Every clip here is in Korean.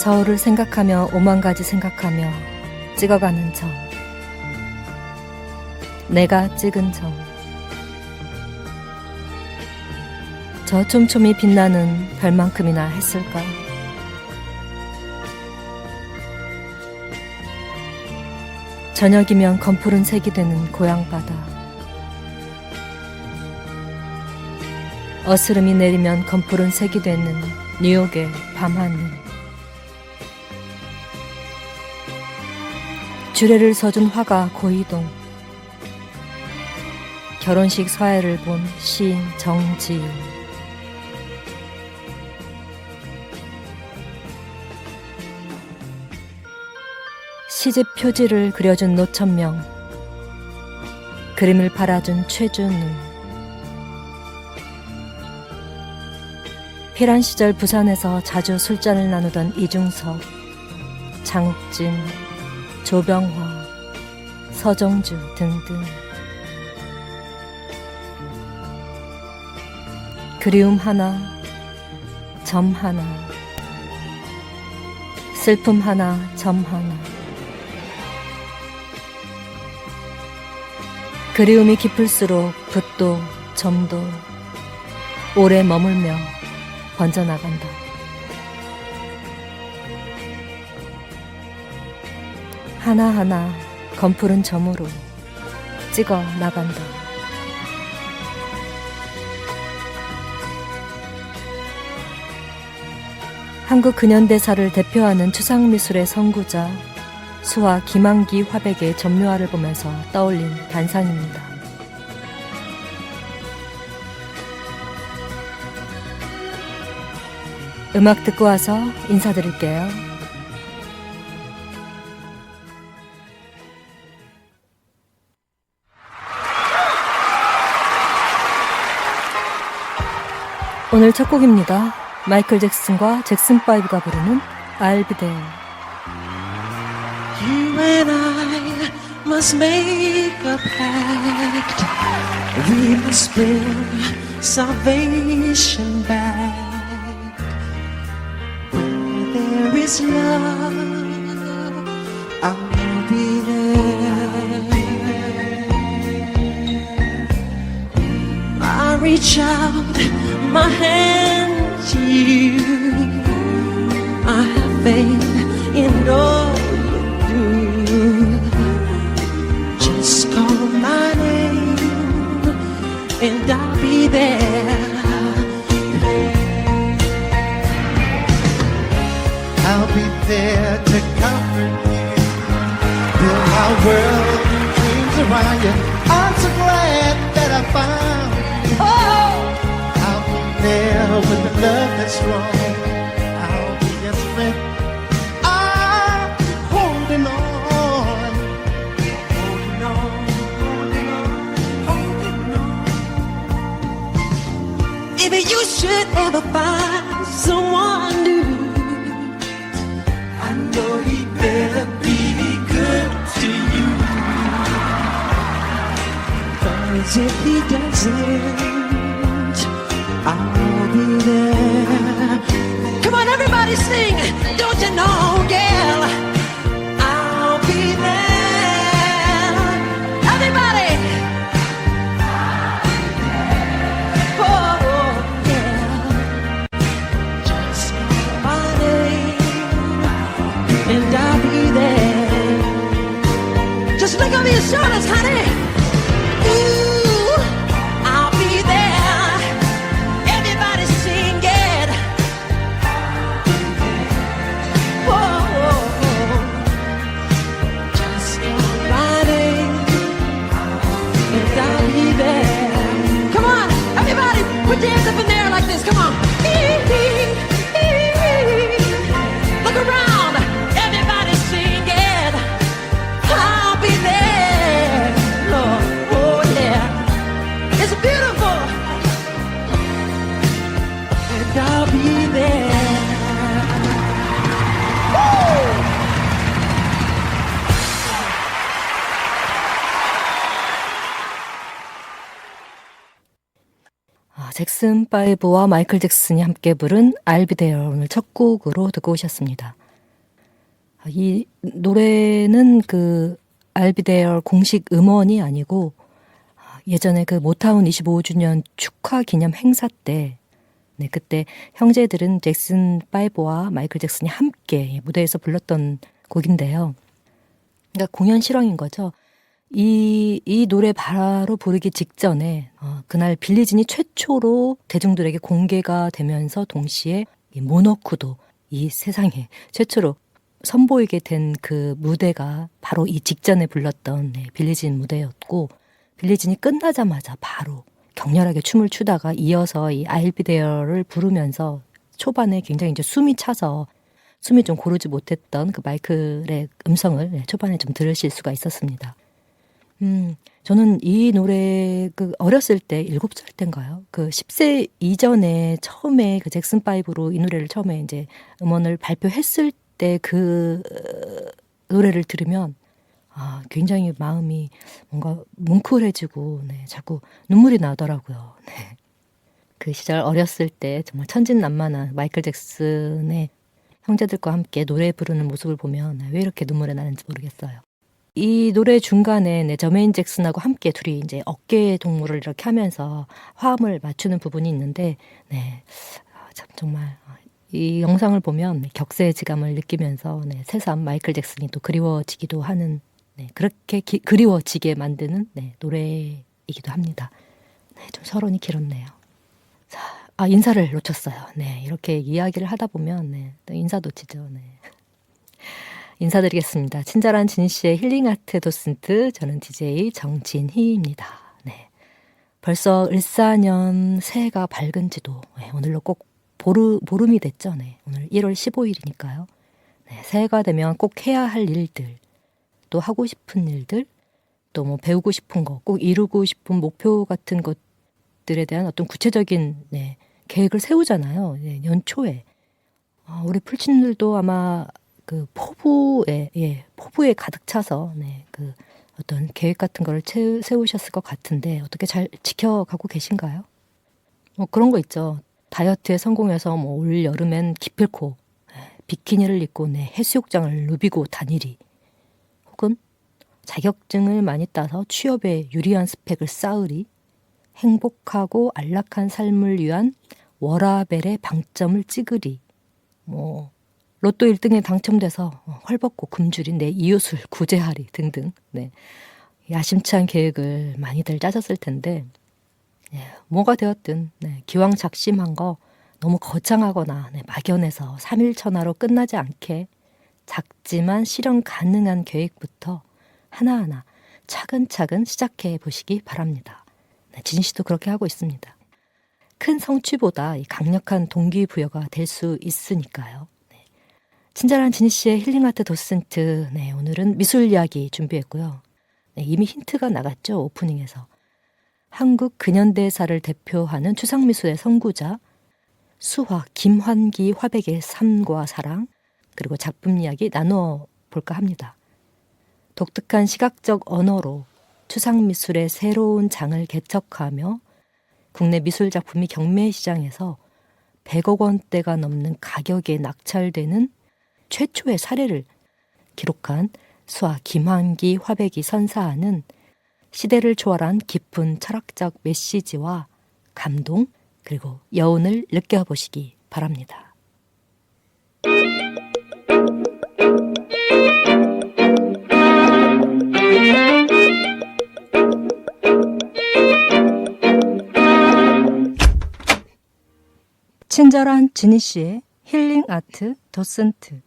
서울을 생각하며 오만 가지 생각하며 찍어가는 점, 내가 찍은 점, 저 촘촘히 빛나는 별만큼이나 했을까? 저녁이면 검푸른 색이 되는 고향바다, 어스름이 내리면 검푸른 색이 되는 뉴욕의 밤하늘, 주례를 서준 화가 고이동, 결혼식 서예를 본 시인 정지우, 시집 표지를 그려준 노천명, 그림을 팔아준 최준우, 피란 시절 부산에서 자주 술잔을 나누던 이중섭, 장욱진, 조병화, 서정주 등등. 그리움 하나, 점 하나, 슬픔 하나, 점 하나. 그리움이 깊을수록 붓도 점도 오래 머물며 번져나간다. 하나하나 검푸른 점으로 찍어 나간다. 한국 근현대사를 대표하는 추상미술의 선구자 수화 김한기 화백의 점묘화를 보면서 떠올린 단상입니다. 음악 듣고 와서 인사드릴게요. 오늘 첫 곡입니다. 마이클 잭슨과 잭슨5가 부르는 I'll Be There. You and I must make a pact. We must bring salvation back. Where there is love, I'll be there. I reach out my hand to you. I have faith in all you do. Just call my name and I'll be there. I'll be there to comfort you, build our world and dreams around you. I'm so glad that I found you. I'll be there with the love that's strong. I'll be your strength. I'm holding on, holding on, holding on. If you should ever find someone new, I know he better be good to you. 'Cause if he doesn't, I'll be there. Come on, everybody sing. Don't you know, girl, I'll be there. Everybody. Oh, yeah. Just call my name and I'll be there. Just look over your shoulders, honey. Ooh, I'll be there. Everybody sing it. Whoa, just call my name and I'll be there. Come on, everybody, put your hands up in the air like this. Come on. Look around. Everybody sing it. I'll be there. Oh, yeah. It's beautiful. And I'll be there. Woo! 잭슨5와 마이클 잭슨이 함께 부른 I'll Be There 오늘 첫 곡으로 듣고 오셨습니다. 이 노래는 그 I'll Be There 공식 음원이 아니고 예전에 그 모타운 25주년 축하 기념 행사 때 네, 그때 형제들은 잭슨 5와 마이클 잭슨이 함께 무대에서 불렀던 곡인데요. 그러니까 공연 실황인 거죠. 이 노래 바로 부르기 직전에 그날 빌리진이 최초로 대중들에게 공개가 되면서 동시에 이 모너쿠도 이 세상에 최초로 선보이게 된 그 무대가 바로 이 직전에 불렀던 빌리진 무대였고 빌리진이 끝나자마자 바로 격렬하게 춤을 추다가 이어서 이 I'll Be There를 부르면서 초반에 굉장히 이제 숨이 차서 숨이 좀 고르지 못했던 그 마이클의 음성을 초반에 좀 들으실 수가 있었습니다. 저는 이 노래 그 어렸을 때 7살 때인가요? 그 10세 이전에 처음에 그 잭슨 5로 이 노래를 처음에 이제 음원을 발표했을 때 그 노래를 들으면 굉장히 마음이 뭔가 뭉클해지고 자꾸 눈물이 나더라고요. 네. 그 시절 어렸을 때 정말 천진난만한 마이클 잭슨의 형제들과 함께 노래 부르는 모습을 보면 왜 이렇게 눈물이 나는지 모르겠어요. 이 노래 중간에 저메인 잭슨하고 함께 둘이 이제 어깨 동무를 이렇게 하면서 화음을 맞추는 부분이 있는데, 참 정말 이 영상을 보면 격세지감을 느끼면서 새삼 마이클 잭슨이 또 그리워지기도 하는 그렇게 그리워지게 만드는 노래이기도 합니다. 좀 서론이 길었네요. 자, 인사를 놓쳤어요. 이렇게 이야기를 하다 보면 또 인사 놓치죠. 인사드리겠습니다. 친절한 진씨의 힐링아트 도슨트, 저는 DJ 정진희입니다. 벌써 을사년 새해가 밝은지도 오늘로 꼭 보름이 됐죠. 오늘 1월 15일이니까요. 새해가 되면 꼭 해야 할 일들, 또 하고 싶은 일들, 또 뭐 배우고 싶은 거, 꼭 이루고 싶은 목표 같은 것들에 대한 어떤 구체적인 계획을 세우잖아요. 연초에. 우리 풀친들도 아마 그 포부에 가득 차서 그 어떤 계획 같은 거를 세우셨을 것 같은데 어떻게 잘 지켜가고 계신가요? 뭐 그런 거 있죠. 다이어트에 성공해서 뭐 올 여름엔 기필코 비키니를 입고 해수욕장을 누비고 다니리, 혹은 자격증을 많이 따서 취업에 유리한 스펙을 쌓으리, 행복하고 안락한 삶을 위한 워라벨의 방점을 찍으리, 뭐 로또 1등에 당첨돼서 헐벗고 굶주린 내 이웃을 구제하리 등등 야심찬 계획을 많이들 짜셨을 텐데 뭐가 되었든 기왕 작심한 거 너무 거창하거나 막연해서 3일천하로 끝나지 않게 작지만 실현 가능한 계획부터 하나하나 차근차근 시작해 보시기 바랍니다. 진 씨도 그렇게 하고 있습니다. 큰 성취보다 강력한 동기부여가 될 수 있으니까요. 친절한 진 씨의 힐링아트 도슨트, 오늘은 미술 이야기 준비했고요. 이미 힌트가 나갔죠, 오프닝에서. 한국 근현대사를 대표하는 추상미술의 선구자 수화 김환기 화백의 삶과 사랑, 그리고 작품 이야기 나누어 볼까 합니다. 독특한 시각적 언어로 추상미술의 새로운 장을 개척하며 국내 미술작품이 경매 시장에서 100억 원대가 넘는 가격에 낙찰되는 최초의 사례를 기록한 수화 김환기 화백이 선사하는 시대를 초월한 깊은 철학적 메시지와 감동, 그리고 여운을 느껴보시기 바랍니다. 친절한 지니 씨의 힐링 아트 도슨트.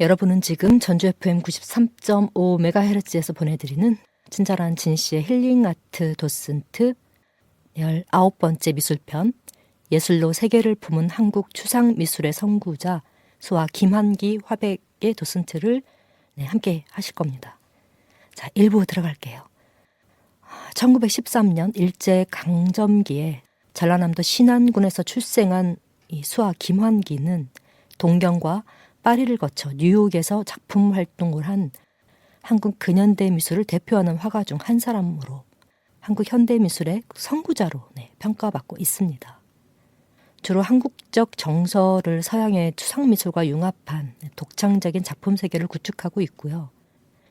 여러분은 지금 전주 FM 93.5MHz에서 보내드리는 친절한 지니 씨의 힐링 아트 도슨트 19번째 미술편, 예술로 세계를 품은 한국 추상미술의 선구자 수화 김환기 화백의 도슨트를 함께 하실 겁니다. 자, 1부 들어갈게요. 1913년 일제강점기에 전라남도 신안군에서 출생한 이 수화 김환기는 동경과 파리를 거쳐 뉴욕에서 작품 활동을 한 한국 근현대 미술을 대표하는 화가 중 한 사람으로 한국 현대미술의 선구자로 평가받고 있습니다. 주로 한국적 정서를 서양의 추상미술과 융합한 독창적인 작품 세계를 구축하고 있고요.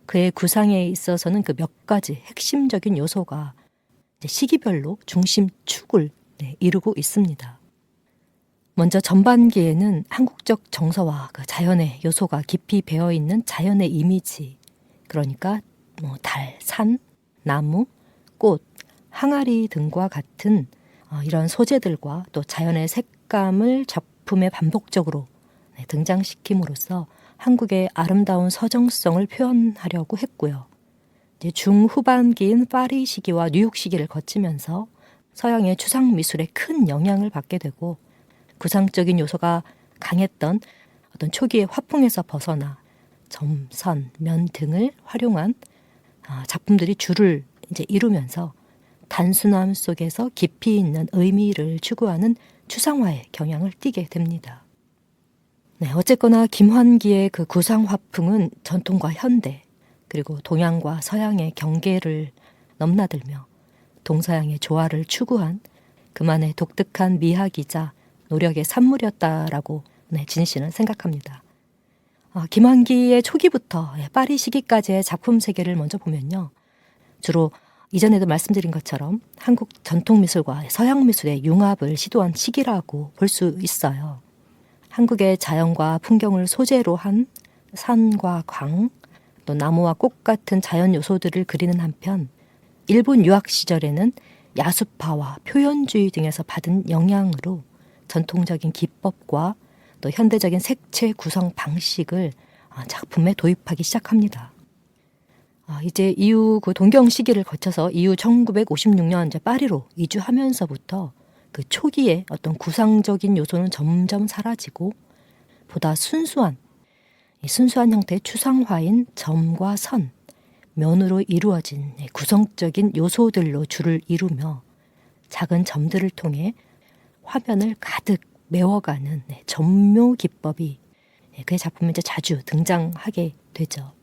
그의 구상에 있어서는 그 몇 가지 핵심적인 요소가 이제 시기별로 중심축을 이루고 있습니다. 먼저 전반기에는 한국적 정서와 그 자연의 요소가 깊이 배어있는 자연의 이미지, 그러니까 달, 산, 나무, 꽃, 항아리 등과 같은 이런 소재들과 또 자연의 색감을 작품에 반복적으로 등장시킴으로써 한국의 아름다운 서정성을 표현하려고 했고요. 이제 중후반기인 파리 시기와 뉴욕 시기를 거치면서 서양의 추상 미술에 큰 영향을 받게 되고 구상적인 요소가 강했던 어떤 초기의 화풍에서 벗어나 점, 선, 면 등을 활용한 작품들이 주를 이제 이루면서 단순함 속에서 깊이 있는 의미를 추구하는 추상화의 경향을 띠게 됩니다. 네, 어쨌거나 김환기의 그 구상 화풍은 전통과 현대 그리고 동양과 서양의 경계를 넘나들며 동서양의 조화를 추구한 그만의 독특한 미학이자 노력의 산물이었다라고 진 씨는 생각합니다. 김환기의 초기부터 파리 시기까지의 작품 세계를 먼저 보면요. 주로 이전에도 말씀드린 것처럼 한국 전통미술과 서양미술의 융합을 시도한 시기라고 볼 수 있어요. 한국의 자연과 풍경을 소재로 한 산과 광, 또 나무와 꽃 같은 자연 요소들을 그리는 한편 일본 유학 시절에는 야수파와 표현주의 등에서 받은 영향으로 전통적인 기법과 또 현대적인 색채 구성 방식을 작품에 도입하기 시작합니다. 이제 이후 그 동경 시기를 거쳐서 이후 1956년 이제 파리로 이주하면서부터 그 초기의 어떤 구상적인 요소는 점점 사라지고 보다 순수한 형태의 추상화인 점과 선, 면으로 이루어진 구성적인 요소들로 줄을 이루며 작은 점들을 통해 화면을 가득 메워가는 점묘 기법이 그의 작품에 이제 자주 등장하게 되죠.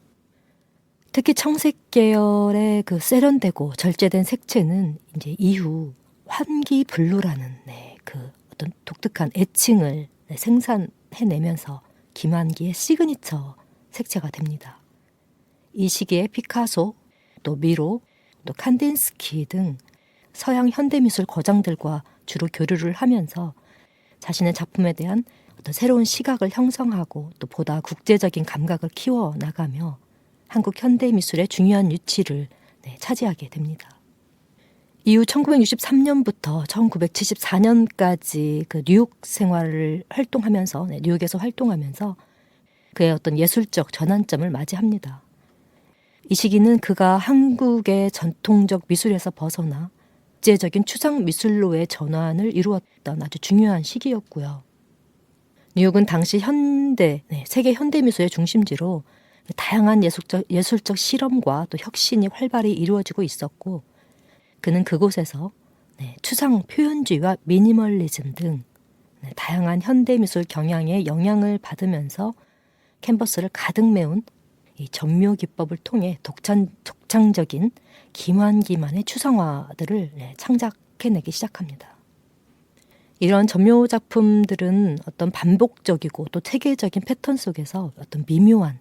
특히 청색 계열의 그 세련되고 절제된 색채는 이제 이후 환기 블루라는 그 어떤 독특한 애칭을 생산해내면서 김환기의 시그니처 색채가 됩니다. 이 시기에 피카소, 또 미로, 또 칸딘스키 등 서양 현대미술 거장들과 주로 교류를 하면서 자신의 작품에 대한 어떤 새로운 시각을 형성하고 또 보다 국제적인 감각을 키워나가며 한국 현대미술의 중요한 위치를 차지하게 됩니다. 이후 1963년부터 1974년까지 그 뉴욕 생활을 활동하면서 뉴욕에서 활동하면서 그의 어떤 예술적 전환점을 맞이합니다. 이 시기는 그가 한국의 전통적 미술에서 벗어나 국제적인 추상 미술로의 전환을 이루었던 아주 중요한 시기였고요. 뉴욕은 당시 세계 현대미술의 중심지로 다양한 예술적 실험과 또 혁신이 활발히 이루어지고 있었고 그는 그곳에서 추상 표현주의와 미니멀리즘 등 다양한 현대미술 경향의 영향을 받으면서 캔버스를 가득 메운 이 점묘 기법을 통해 독창적인 김환기만의 추상화들을 창작해내기 시작합니다. 이런 점묘 작품들은 어떤 반복적이고 또 체계적인 패턴 속에서 어떤 미묘한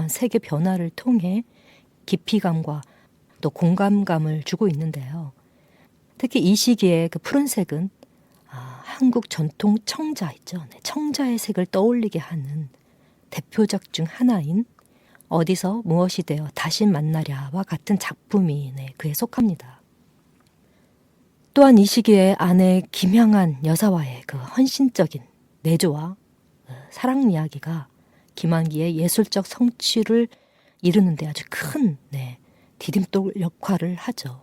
색의 변화를 통해 깊이감과 또 공감감을 주고 있는데요. 특히 이 시기에 그 푸른색은 한국 전통 청자 있죠. 청자의 색을 떠올리게 하는 대표작 중 하나인 어디서 무엇이 되어 다시 만나랴와 같은 작품이 그에 속합니다. 또한 이 시기에 아내 김향한 여사와의 그 헌신적인 내조와 사랑 이야기가 김환기의 예술적 성취를 이루는 데 아주 큰 디딤돌 역할을 하죠.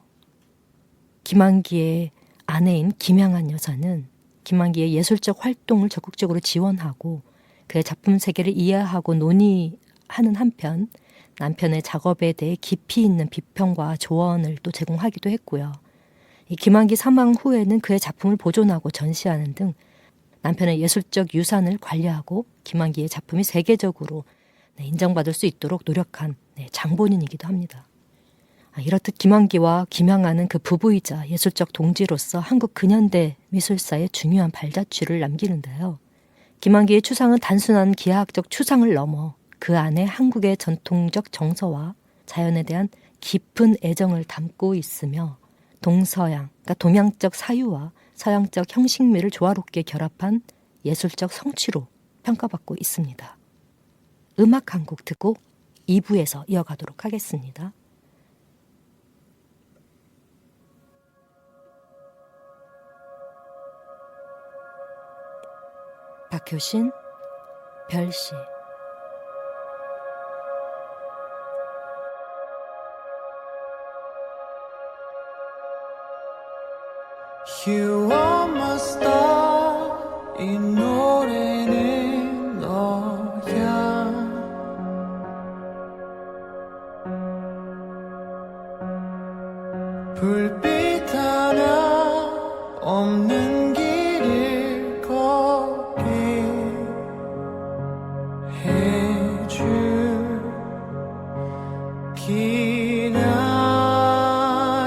김환기의 아내인 김향한 여사는 김환기의 예술적 활동을 적극적으로 지원하고 그의 작품 세계를 이해하고 논의하는 한편 남편의 작업에 대해 깊이 있는 비평과 조언을 또 제공하기도 했고요. 이 김환기 사망 후에는 그의 작품을 보존하고 전시하는 등 남편의 예술적 유산을 관리하고 김환기의 작품이 세계적으로 인정받을 수 있도록 노력한 장본인이기도 합니다. 이렇듯 김환기와 김양아는 그 부부이자 예술적 동지로서 한국 근현대 미술사에 중요한 발자취를 남기는데요. 김환기의 추상은 단순한 기하학적 추상을 넘어 그 안에 한국의 전통적 정서와 자연에 대한 깊은 애정을 담고 있으며 동서양, 그러니까 동양적 사유와 서양적 형식미를 조화롭게 결합한 예술적 성취로 평가받고 있습니다. 음악 한 곡 듣고 2부에서 이어가도록 하겠습니다. 박효신, 별시. You are my star 이 노래는 너야 불빛 하나 없는 길을 걷게 해줄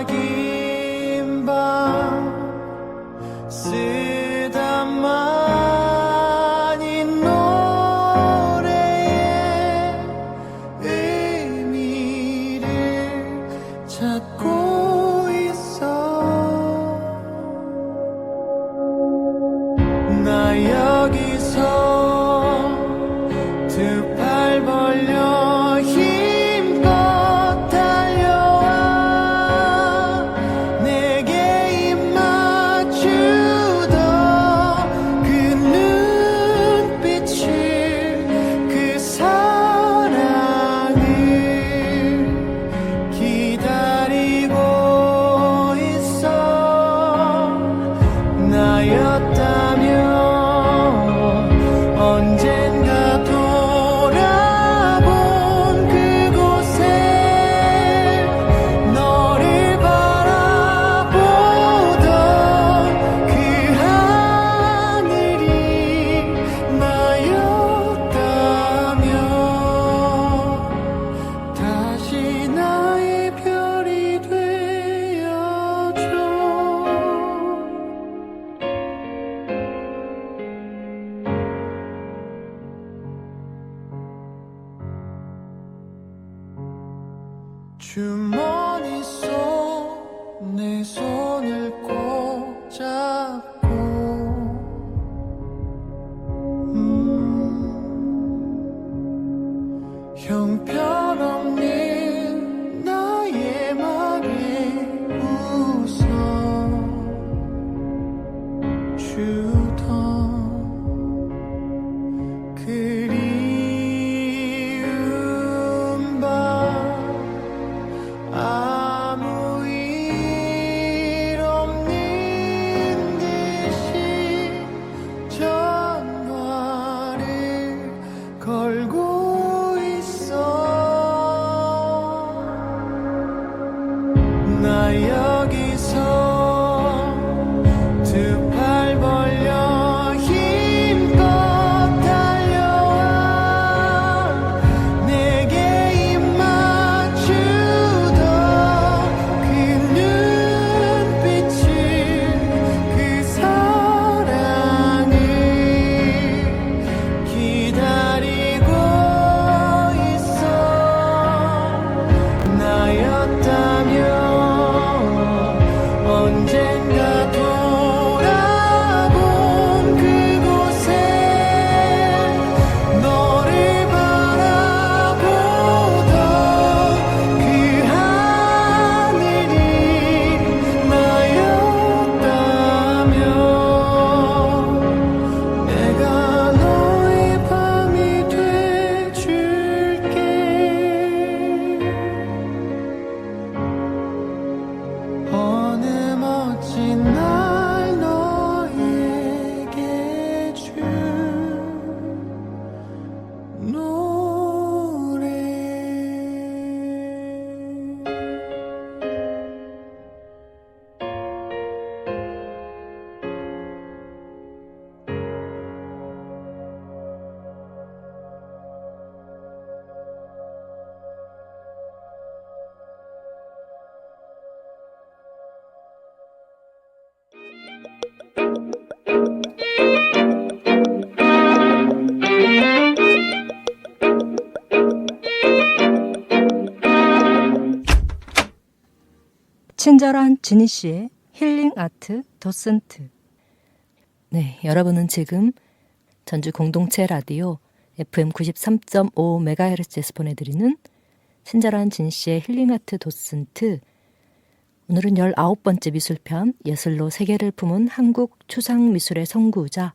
기나긴 밤 쓰다만 이 노래의 의미를 찾고 있어 나 여기서 두 팔 벌려 힘껏 달려와 내게 입 맞추던 그 눈빛을 그 사랑을 기다리고 있어 나였다면 언젠가 돌아본 그곳에 너를 바라보던 그 하늘이 나였다면 다시 나의 별이 되어줘 주머니 속 내 손을 꼭 잡고 형편없는 나의 말에 웃어 주던 그리운 밤 아무 일 없는 듯이 전화를 걸고 있어 나 여기서 두 팔 벌려 친절한 지니 씨의 힐링 아트 도슨트. 네, 여러분은 지금 전주 공동체 라디오 FM 93.5MHz에서 보내드리는 친절한 지니 씨의 힐링 아트 도슨트. 오늘은 19번째 미술편 예술로 세계를 품은 한국 추상미술의 선구자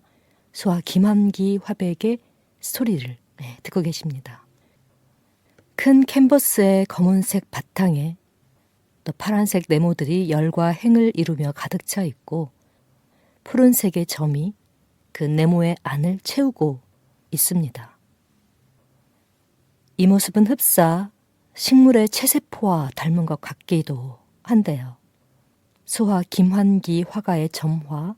수아 김한기 화백의 스토리를 듣고 계십니다. 큰 캔버스의 검은색 바탕에 또 파란색 네모들이 열과 행을 이루며 가득 차 있고 푸른색의 점이 그 네모의 안을 채우고 있습니다. 이 모습은 흡사 식물의 체세포와 닮은 것 같기도 한데요. 수화 김환기 화가의 점화,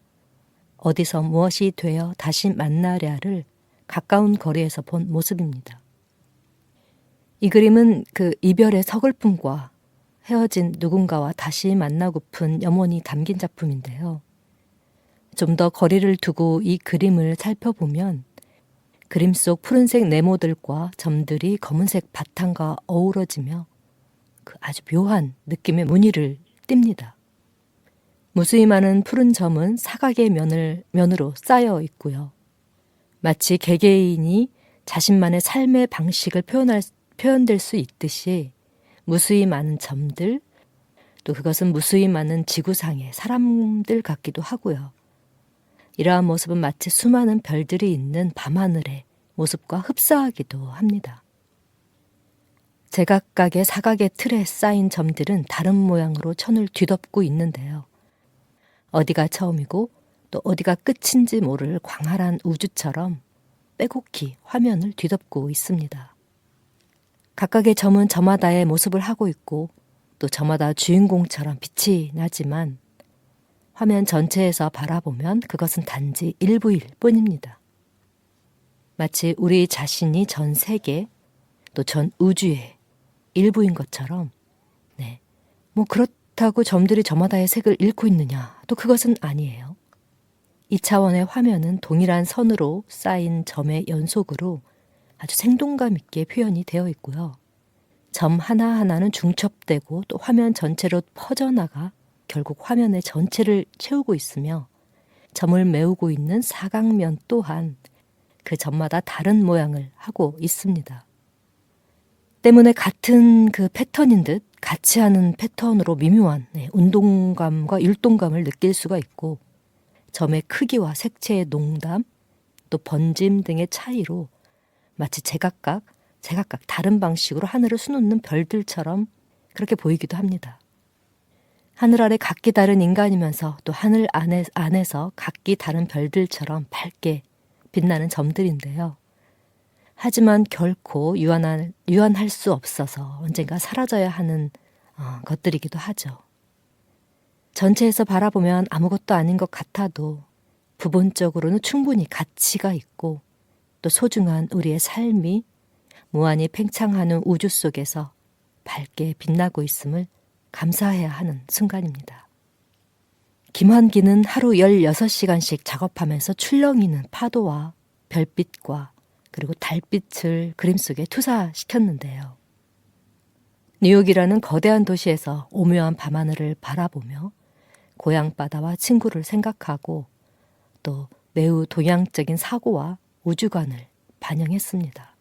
어디서 무엇이 되어 다시 만나랴를 가까운 거리에서 본 모습입니다. 이 그림은 그 이별의 서글픔과 헤어진 누군가와 다시 만나고픈 염원이 담긴 작품인데요. 좀 더 거리를 두고 이 그림을 살펴보면 그림 속 푸른색 네모들과 점들이 검은색 바탕과 어우러지며 그 아주 묘한 느낌의 무늬를 띱니다. 무수히 많은 푸른 점은 사각의 면으로 쌓여 있고요. 마치 개개인이 자신만의 삶의 방식을 표현될 수 있듯이 무수히 많은 점들, 또 그것은 무수히 많은 지구상의 사람들 같기도 하고요. 이러한 모습은 마치 수많은 별들이 있는 밤하늘의 모습과 흡사하기도 합니다. 제각각의 사각의 틀에 쌓인 점들은 다른 모양으로 천을 뒤덮고 있는데요. 어디가 처음이고 또 어디가 끝인지 모를 광활한 우주처럼 빼곡히 화면을 뒤덮고 있습니다. 각각의 점은 저마다의 모습을 하고 있고 또 저마다 주인공처럼 빛이 나지만 화면 전체에서 바라보면 그것은 단지 일부일 뿐입니다. 마치 우리 자신이 전 세계 또 전 우주의 일부인 것처럼 뭐 그렇다고 점들이 저마다의 색을 잃고 있느냐 또 그것은 아니에요. 이 차원의 화면은 동일한 선으로 쌓인 점의 연속으로 아주 생동감 있게 표현이 되어 있고요. 점 하나하나는 중첩되고 또 화면 전체로 퍼져나가 결국 화면의 전체를 채우고 있으며 점을 메우고 있는 사각면 또한 그 점마다 다른 모양을 하고 있습니다. 때문에 같은 그 패턴인 듯 같이 하는 패턴으로 미묘한 운동감과 율동감을 느낄 수가 있고 점의 크기와 색채의 농담 또 번짐 등의 차이로 마치 제각각 다른 방식으로 하늘을 수놓는 별들처럼 그렇게 보이기도 합니다. 하늘 아래 각기 다른 인간이면서 또 하늘 안에서 각기 다른 별들처럼 밝게 빛나는 점들인데요. 하지만 결코 유한할 수 없어서 언젠가 사라져야 하는 것들이기도 하죠. 전체에서 바라보면 아무것도 아닌 것 같아도 부분적으로는 충분히 가치가 있고 또 소중한 우리의 삶이 무한히 팽창하는 우주 속에서 밝게 빛나고 있음을 감사해야 하는 순간입니다. 김환기는 하루 16시간씩 작업하면서 출렁이는 파도와 별빛과 그리고 달빛을 그림 속에 투사시켰는데요. 뉴욕이라는 거대한 도시에서 오묘한 밤하늘을 바라보며 고향바다와 친구를 생각하고 또 매우 동양적인 사고와 우주관을 반영했습니다.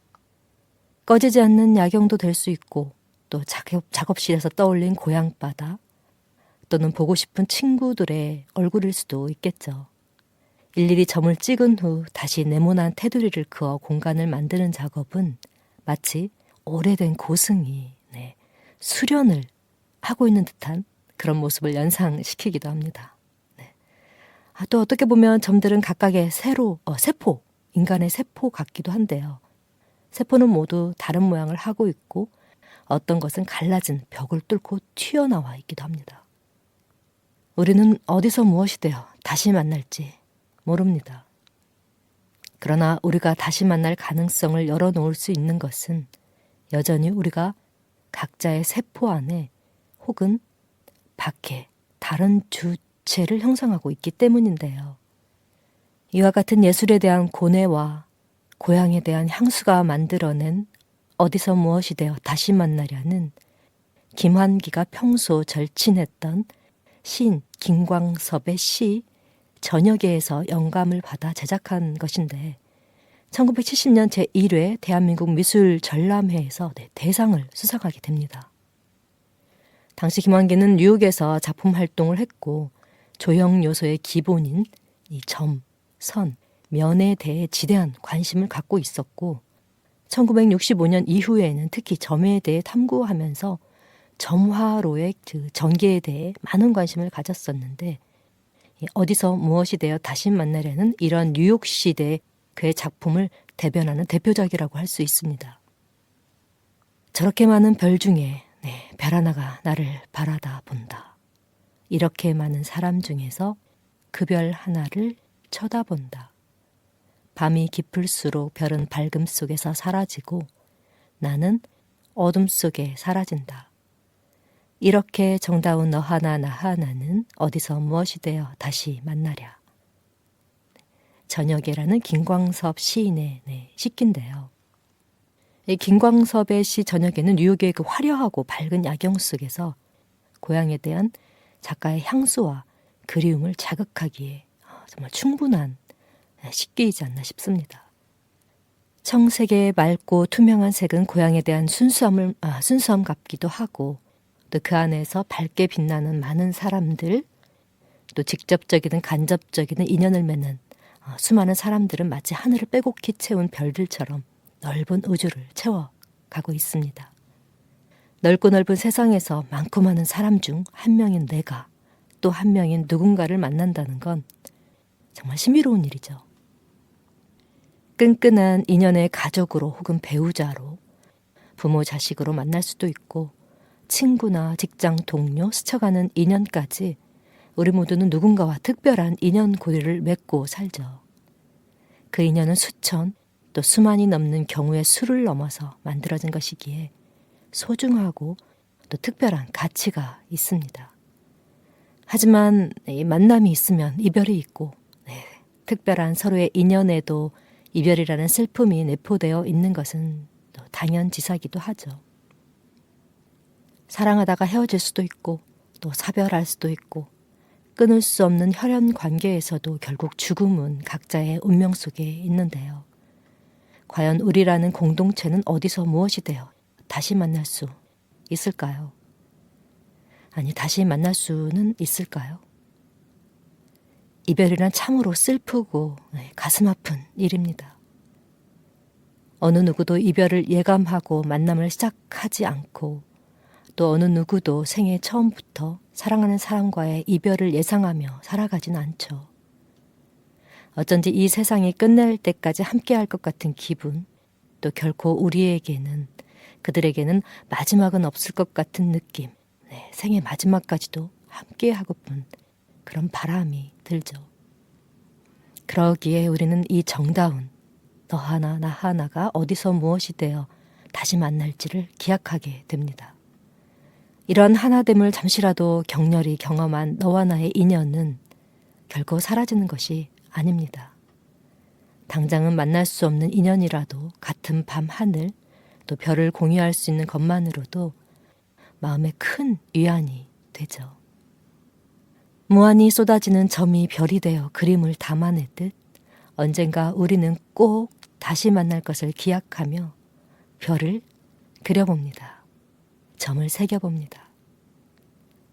꺼지지 않는 야경도 될 수 있고 또 작업실에서 떠올린 고향바다 또는 보고 싶은 친구들의 얼굴일 수도 있겠죠. 일일이 점을 찍은 후 다시 네모난 테두리를 그어 공간을 만드는 작업은 마치 오래된 고승이 수련을 하고 있는 듯한 그런 모습을 연상시키기도 합니다. 또 어떻게 보면 점들은 각각의 세포, 인간의 세포 같기도 한데요. 세포는 모두 다른 모양을 하고 있고 어떤 것은 갈라진 벽을 뚫고 튀어나와 있기도 합니다. 우리는 어디서 무엇이 되어 다시 만날지 모릅니다. 그러나 우리가 다시 만날 가능성을 열어놓을 수 있는 것은 여전히 우리가 각자의 세포 안에 혹은 밖에 다른 주체를 형성하고 있기 때문인데요. 이와 같은 예술에 대한 고뇌와 고향에 대한 향수가 만들어낸 어디서 무엇이 되어 다시 만나려는 김환기가 평소 절친했던 시인 김광섭의 시 저녁에에서 영감을 받아 제작한 것인데 1970년 제1회 대한민국 미술 전람회에서 대상을 수상하게 됩니다. 당시 김환기는 뉴욕에서 작품 활동을 했고 조형 요소의 기본인 이 점, 선, 면에 대해 지대한 관심을 갖고 있었고 1965년 이후에는 특히 점에 대해 탐구하면서 점화로의 그 전개에 대해 많은 관심을 가졌었는데 어디서 무엇이 되어 다시 만나려는 이런 뉴욕 시대의 그의 작품을 대변하는 대표작이라고 할 수 있습니다. 저렇게 많은 별 중에 별 하나가 나를 바라다 본다. 이렇게 많은 사람 중에서 그 별 하나를 쳐다본다. 밤이 깊을수록 별은 밝음 속에서 사라지고 나는 어둠 속에 사라진다. 이렇게 정다운 너 하나 나 하나는 어디서 무엇이 되어 다시 만나랴. 저녁에라는 김광섭 시인의 시인데요. 이 김광섭의 시 저녁에는 뉴욕의 그 화려하고 밝은 야경 속에서 고향에 대한 작가의 향수와 그리움을 자극하기에 정말 충분한 식기이지 않나 싶습니다. 청색의 맑고 투명한 색은 고향에 대한 순수함 같기도 하고 또 그 안에서 밝게 빛나는 많은 사람들 또 직접적이든 간접적이든 인연을 맺는 수많은 사람들은 마치 하늘을 빼곡히 채운 별들처럼 넓은 우주를 채워가고 있습니다. 넓고 넓은 세상에서 많고 많은 사람 중 한 명인 내가 또 한 명인 누군가를 만난다는 건 정말 신비로운 일이죠. 끈끈한 인연의 가족으로 혹은 배우자로 부모 자식으로 만날 수도 있고 친구나 직장 동료 스쳐가는 인연까지 우리 모두는 누군가와 특별한 인연 고리를 맺고 살죠. 그 인연은 수천 또 수만이 넘는 경우의 수를 넘어서 만들어진 것이기에 소중하고 또 특별한 가치가 있습니다. 하지만 이 만남이 있으면 이별이 있고 특별한 서로의 인연에도 이별이라는 슬픔이 내포되어 있는 것은 또 당연지사기도 하죠. 사랑하다가 헤어질 수도 있고 또 사별할 수도 있고 끊을 수 없는 혈연 관계에서도 결국 죽음은 각자의 운명 속에 있는데요. 과연 우리라는 공동체는 어디서 무엇이 되어 다시 만날 수 있을까요? 아니, 다시 만날 수는 있을까요? 이별이란 참으로 슬프고 가슴 아픈 일입니다. 어느 누구도 이별을 예감하고 만남을 시작하지 않고 또 어느 누구도 생애 처음부터 사랑하는 사람과의 이별을 예상하며 살아가진 않죠. 어쩐지 이 세상이 끝날 때까지 함께할 것 같은 기분, 또 결코 우리에게는 그들에게는 마지막은 없을 것 같은 느낌, 생의 마지막까지도 함께하고픈 그런 바람이 들죠. 그러기에 우리는 이 정다운 너 하나 나 하나가 어디서 무엇이 되어 다시 만날지를 기약하게 됩니다. 이런 하나됨을 잠시라도 격렬히 경험한 너와 나의 인연은 결코 사라지는 것이 아닙니다. 당장은 만날 수 없는 인연이라도 같은 밤 하늘 또 별을 공유할 수 있는 것만으로도 마음에 큰 위안이 되죠. 무한히 쏟아지는 점이 별이 되어 그림을 담아내듯 언젠가 우리는 꼭 다시 만날 것을 기약하며 별을 그려봅니다. 점을 새겨봅니다.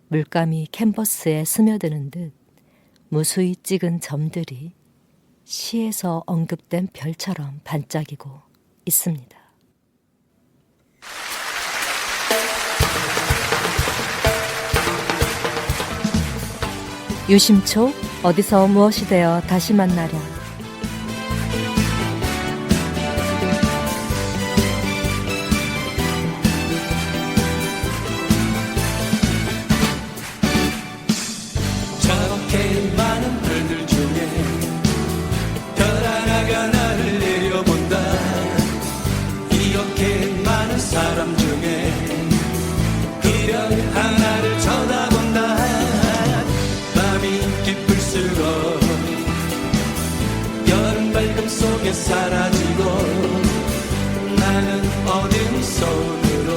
물감이 캔버스에 스며드는 듯 무수히 찍은 점들이 시에서 언급된 별처럼 반짝이고 있습니다. 유심초 어디서 무엇이 되어 다시 만나랴. 저렇게 많은 별들 중에 별 하나가 나를 내려본다. 이렇게 많은 사람 중에 그 별 하나를 쳐다본다. 밤이 깊을수록 별은 밝음 속에 사라지고 나는 어둠 속으로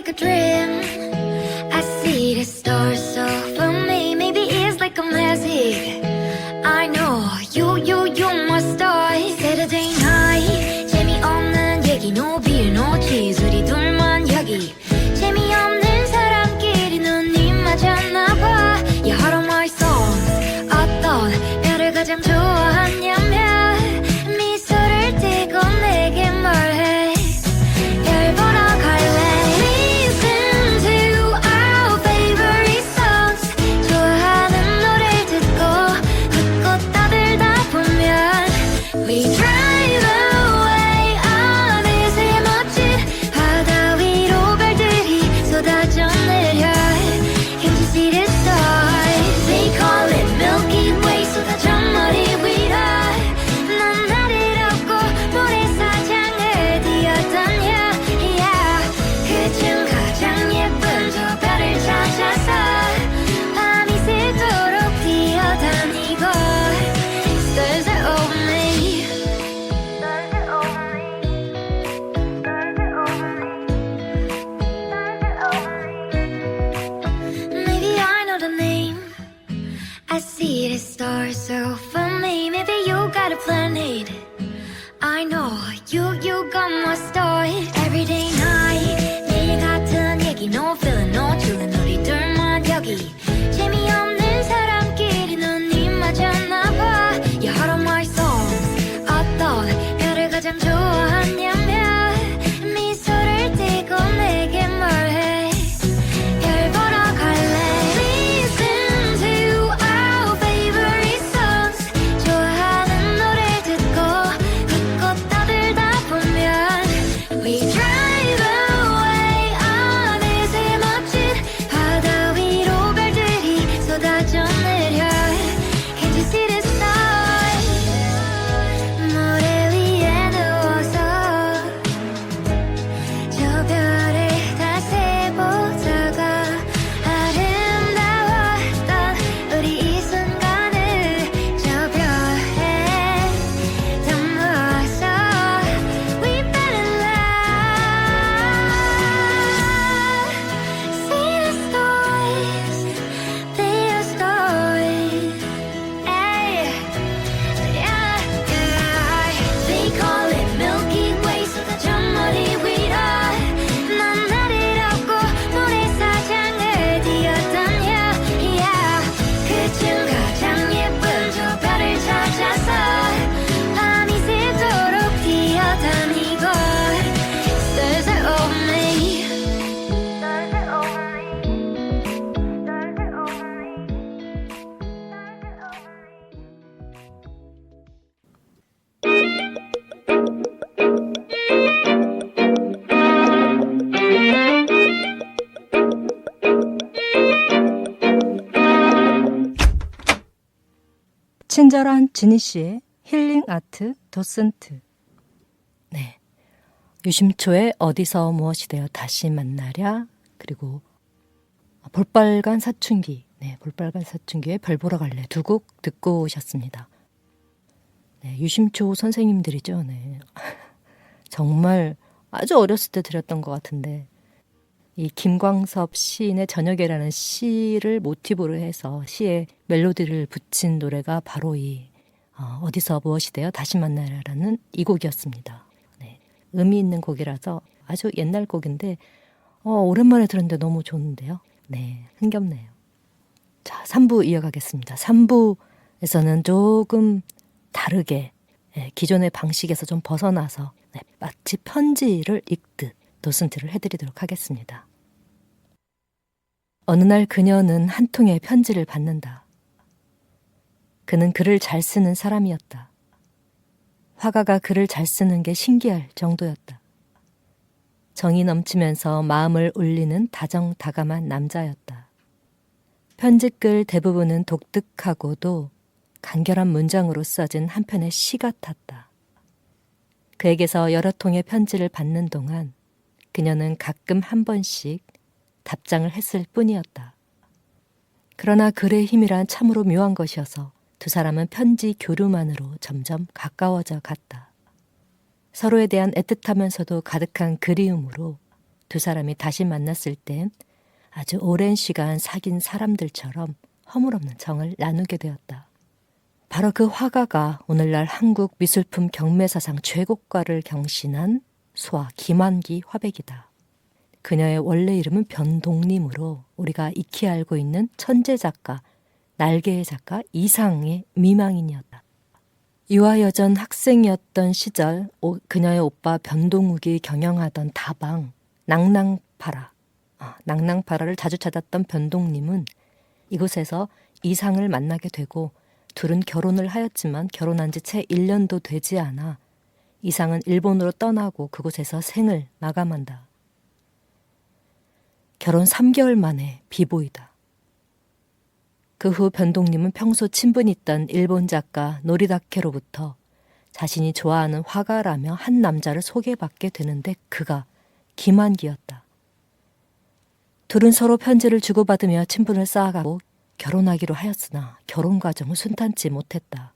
like a dream. I see the stars so for me. Maybe it's like a magic. I know you're my star. Saturday night 재미없는 얘기 no beer no cheese 우리 둘만 여기 재미없는 사람끼리 눈이 맞았나봐. You heart of my songs 어떤 애를 가장 좋아하냐면 미소를 띠고 내게 말해 별 보러 갈래. Listen to our favorite songs 좋아하는 노래 듣고 떠들다 보면 We drive away 어느새 멋진 바다 위로 별들이 쏟아져 내려 Can't you see the stars? They call it Milky Way 쏟아져 머리 위로 난 나를 업고 모래사장을 뛰어다녀 yeah. 그중 가장 예쁜 저 별을 찾아서 밤이 새도록 뛰어다니고 Stars are over me Stars are over me Stars are over me Stars are over me Maybe I know the name I see the stars so for me Maybe you got a planet I know you got my star Everyday night 내일 같은 얘기 No feeling no chillin' 우리 둘만 여기 재미없는 사람끼리 눈이 맞았나봐 You heart of my songs 어떤 별을 가장 좋아하냐면 미소를 띠고 내게 말해 별 보러 갈래. Listen to our favorite songs 좋아하는 노래 듣고 떠들다 보면 We drive away 어느새 멋진 바다 위로 별들이 쏟아져 내려 Can't you see the stars? 모래 위에 누워서 저 별을 다시 보다가 아름다웠던 우리 이 순간을 저 별에 담아서 We fell in love See the stars They are stars Ay. Yeah, yeah. They call it Milky Way 쏟아져 머리 위로 난 나를 업고 모래사장을 뛰어다녀 yeah. 그중 가장 예쁜 저 별을 찾아서 밤이 새도록 뛰어다니고 Stars are over me Stars are over me Stars are over me Stars are over me 친절한 지니 씨의 힐링 아트 도슨트. 네. 유심초에 어디서 무엇이 되어 다시 만나랴. 그리고 볼빨간 사춘기. 네, 볼빨간 사춘기에 별 보러 갈래. 두 곡 듣고 오셨습니다. 네, 유심초 선생님들이죠. 네. 정말 아주 어렸을 때 들었던 것 같은데 이 김광섭 시인의 저녁에라는 시를 모티브로 해서 시에 멜로디를 붙인 노래가 바로 이 어디서 무엇이 되어 다시 만나라는 이 곡이었습니다. 네, 의미 있는 곡이라서 아주 옛날 곡인데 오랜만에 들었는데 너무 좋은데요. 네, 흥겹네요. 자, 3부 이어가겠습니다. 3부에서는 조금 다르게 기존의 방식에서 좀 벗어나서 마치 편지를 읽듯 도슨트를 해드리도록 하겠습니다. 어느 날 그녀는 한 통의 편지를 받는다. 그는 글을 잘 쓰는 사람이었다. 화가가 글을 잘 쓰는 게 신기할 정도였다. 정이 넘치면서 마음을 울리는 다정다감한 남자였다. 편지글 대부분은 독특하고도 간결한 문장으로 써진 한 편의 시 같았다. 그에게서 여러 통의 편지를 받는 동안 그녀는 가끔 한 번씩 답장을 했을 뿐이었다. 그러나 글의 힘이란 참으로 묘한 것이어서 두 사람은 편지 교류만으로 점점 가까워져 갔다. 서로에 대한 애틋하면서도 가득한 그리움으로 두 사람이 다시 만났을 땐 아주 오랜 시간 사귄 사람들처럼 허물없는 정을 나누게 되었다. 바로 그 화가가 오늘날 한국 미술품 경매사상 최고가를 경신한 소아 김환기 화백이다. 그녀의 원래 이름은 변동림으로 우리가 익히 알고 있는 천재 작가, 날개의 작가 이상의 미망인이었다. 유아여전 학생이었던 시절 그녀의 오빠 변동욱이 경영하던 다방 낭낭파라를 자주 찾았던 변동님은 이곳에서 이상을 만나게 되고 둘은 결혼을 하였지만 결혼한 지 채 1년도 되지 않아 이상은 일본으로 떠나고 그곳에서 생을 마감한다. 결혼 3개월 만에 비보이다. 그 후 변동님은 평소 친분이 있던 일본 작가 노리다케로부터 자신이 좋아하는 화가라며 한 남자를 소개받게 되는데 그가 김환기였다. 둘은 서로 편지를 주고받으며 친분을 쌓아가고 결혼하기로 하였으나 결혼 과정은 순탄치 못했다.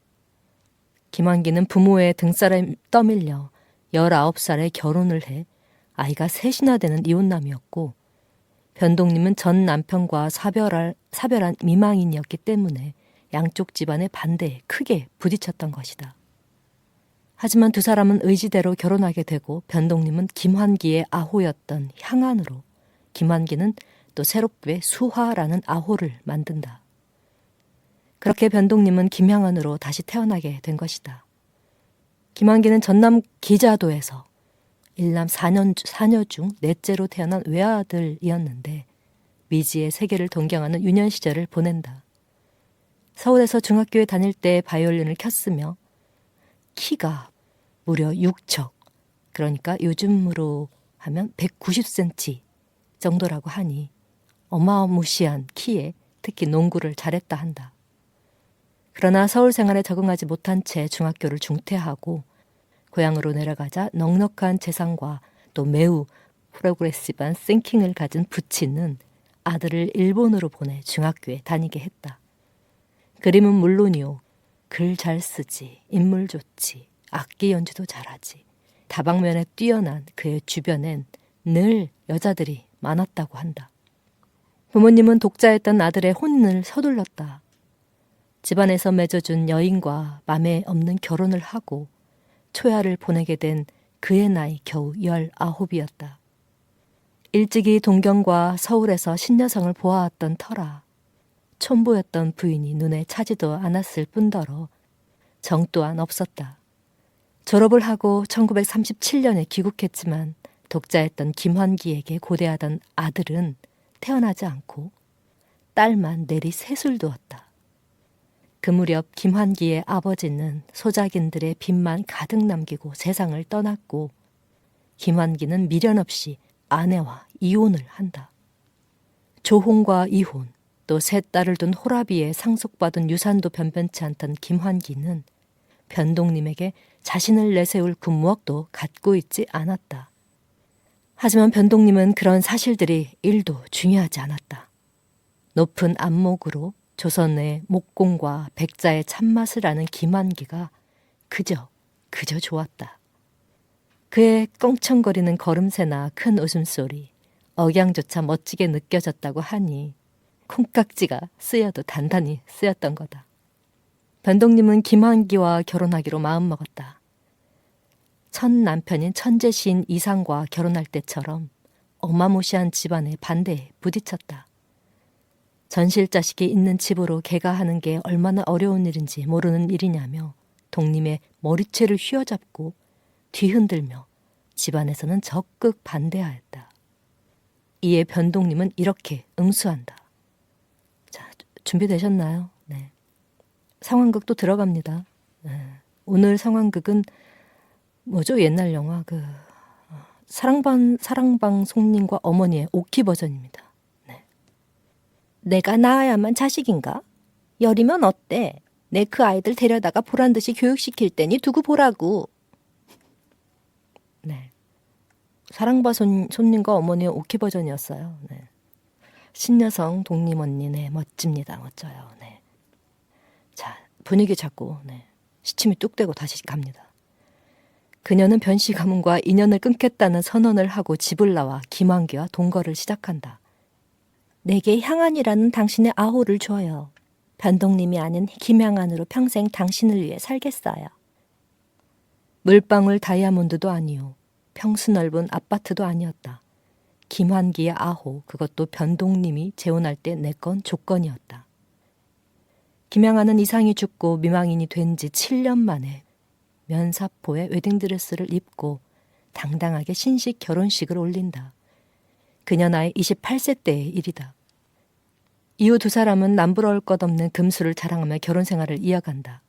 김환기는 부모의 등살에 떠밀려 19살에 결혼을 해 아이가 셋이나 되는 이혼남이었고 변동님은 전 남편과 사별한 미망인이었기 때문에 양쪽 집안의 반대에 크게 부딪혔던 것이다. 하지만 두 사람은 의지대로 결혼하게 되고 변동님은 김환기의 아호였던 향안으로 김환기는 또 새롭게 수화라는 아호를 만든다. 그렇게 변동님은 김향안으로 다시 태어나게 된 것이다. 김환기는 전남 기자도에서 일남 4녀 중 넷째로 태어난 외아들이었는데 미지의 세계를 동경하는 유년 시절을 보낸다. 서울에서 중학교에 다닐 때 바이올린을 켰으며 키가 무려 6척, 그러니까 요즘으로 하면 190cm 정도라고 하니 어마무시한 키에 특히 농구를 잘했다 한다. 그러나 서울 생활에 적응하지 못한 채 중학교를 중퇴하고 고향으로 내려가자 넉넉한 재산과 또 매우 프로그레시브한 싱킹을 가진 부친은 아들을 일본으로 보내 중학교에 다니게 했다. 그림은 물론이요. 글 잘 쓰지, 인물 좋지, 악기 연주도 잘하지. 다방면에 뛰어난 그의 주변엔 늘 여자들이 많았다고 한다. 부모님은 독자였던 아들의 혼인을 서둘렀다. 집안에서 맺어준 여인과 맘에 없는 결혼을 하고 초야를 보내게 된 그의 나이 겨우 19이었다. 일찍이 동경과 서울에서 신여성을 보아왔던 터라 촌보였던 부인이 눈에 차지도 않았을 뿐더러 정 또한 없었다. 졸업을 하고 1937년에 귀국했지만 독자였던 김환기에게 고대하던 아들은 태어나지 않고 딸만 내리 셋을 두었다. 그 무렵 김환기의 아버지는 소작인들의 빚만 가득 남기고 세상을 떠났고 김환기는 미련 없이 아내와 이혼을 한다. 조혼과 이혼, 또 세 딸을 둔 호라비에 상속받은 유산도 변변치 않던 김환기는 변동님에게 자신을 내세울 군무억도 갖고 있지 않았다. 하지만 변동님은 그런 사실들이 1도 중요하지 않았다. 높은 안목으로 조선의 목공과 백자의 참맛을 아는 김환기가 그저 좋았다. 그의 껑청거리는 걸음새나 큰 웃음소리, 억양조차 멋지게 느껴졌다고 하니 콩깍지가 쓰여도 단단히 쓰였던 거다. 변동님은 김환기와 결혼하기로 마음먹었다. 첫 남편인 천재 시인 이상과 결혼할 때처럼 어마무시한 집안의 반대에 부딪혔다. 전실 자식이 있는 집으로 개가하는 게 얼마나 어려운 일인지 모르는 일이냐며 동님의 머리채를 휘어잡고 뒤흔들며 집안에서는 적극 반대하였다. 이에 변동님은 이렇게 응수한다. 자, 준비되셨나요? 네. 상황극도 들어갑니다. 네. 오늘 상황극은 뭐죠? 옛날 영화 사랑방송님과 어머니의 오키 버전입니다. 네. 내가 낳아야만 자식인가? 열이면 어때? 내 그 아이들 데려다가 보란듯이 교육시킬 테니 두고 보라고. 네. 사랑방송님과 어머니의 오키 버전이었어요. 네. 신여성 독림 언니, 네, 멋집니다. 멋져요. 네. 자, 분위기 잡고, 네. 시침이 뚝 떼고 다시 갑니다. 그녀는 변씨 가문과 인연을 끊겠다는 선언을 하고 집을 나와 김환기와 동거를 시작한다. 내게 향안이라는 당신의 아호를 줘요. 변동님이 아닌 김향안으로 평생 당신을 위해 살겠어요. 물방울 다이아몬드도 아니요. 평수 넓은 아파트도 아니었다. 김환기의 아호, 그것도 변동님이 재혼할 때 내 건 조건이었다. 김향안은 이상이 죽고 미망인이 된 지 7년 만에 면사포에 웨딩드레스를 입고 당당하게 신식 결혼식을 올린다. 그녀 나이 28세 때의 일이다. 이후 두 사람은 남부러울 것 없는 금수를 자랑하며 결혼 생활을 이어간다.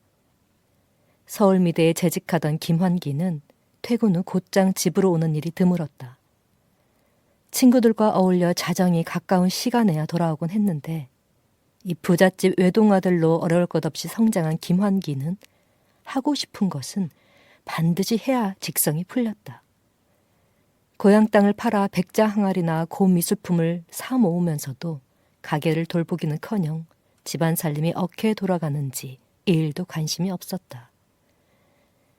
서울미대에 재직하던 김환기는 퇴근 후 곧장 집으로 오는 일이 드물었다. 친구들과 어울려 자정이 가까운 시간에야 돌아오곤 했는데 이 부잣집 외동아들로 어려울 것 없이 성장한 김환기는 하고 싶은 것은 반드시 해야 직성이 풀렸다. 고향 땅을 팔아 백자 항아리나 고미술품을 사 모으면서도 가게를 돌보기는커녕 집안 살림이 어떻게 돌아가는지 이 일도 관심이 없었다.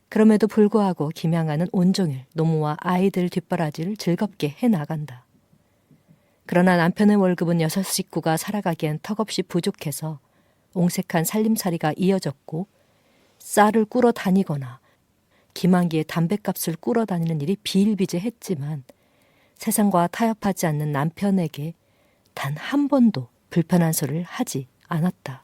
그럼에도 불구하고 김향아는 온종일 노모와 아이들 뒷바라지를 즐겁게 해나간다. 그러나 남편의 월급은 6 식구가 살아가기엔 턱없이 부족해서 옹색한 살림살이가 이어졌고 쌀을 꾸러 다니거나 김환기의 담뱃값을 꾸러 다니는 일이 비일비재했지만 세상과 타협하지 않는 남편에게 단 한 번도 불편한 소리를 하지 않았다.